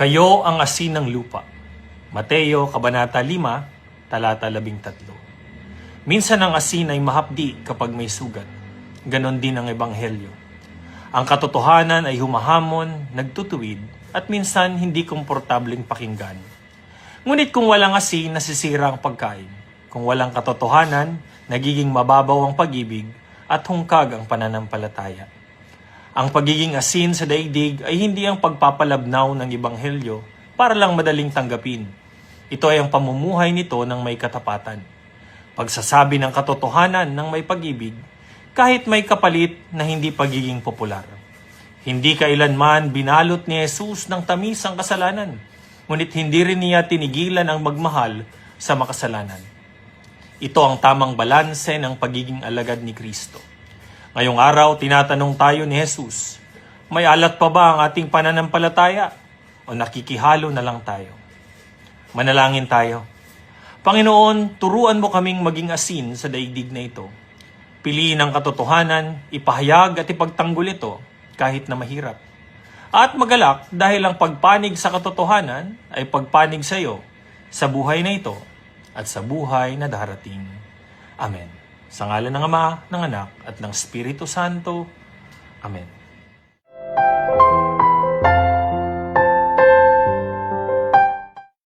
Kayo ang asin ng lupa. Mateo, Kabanata 5, Talata 13. Minsan ang asin ay mahapdi kapag may sugat. Ganon din ang Ebanghelyo. Ang katotohanan ay humahamon, nagtutuwid, at minsan hindi komportableng pakinggan. Ngunit kung walang asin, nasisira ang pagkain. Kung walang katotohanan, nagiging mababaw ang pag-ibig at hungkag ang pananampalataya. Ang pagiging asin sa daigdig ay hindi ang pagpapalabnaw ng Ebanghelyo para lang madaling tanggapin. Ito ay ang pamumuhay nito ng may katapatan. Pagsasabi ng katotohanan ng may pag-ibig, kahit may kapalit na hindi pagiging popular. Hindi kailanman binalot ni Jesus ng tamis ang kasalanan, ngunit hindi rin niya tinigilan ang magmahal sa makasalanan. Ito ang tamang balanse ng pagiging alagad ni Kristo. Ngayong araw, tinatanong tayo ni Jesus, may alat pa ba ang ating pananampalataya o nakikihalo na lang tayo? Manalangin tayo. Panginoon, turuan mo kaming maging asin sa daigdig na ito. Piliin ang katotohanan, ipahayag at ipagtanggol ito kahit na mahirap. At magalak dahil ang pagpanig sa katotohanan ay pagpanig sa iyo sa buhay na ito at sa buhay na darating. Amen. Sa ngalan ng Ama, ng Anak, at ng Espiritu Santo. Amen.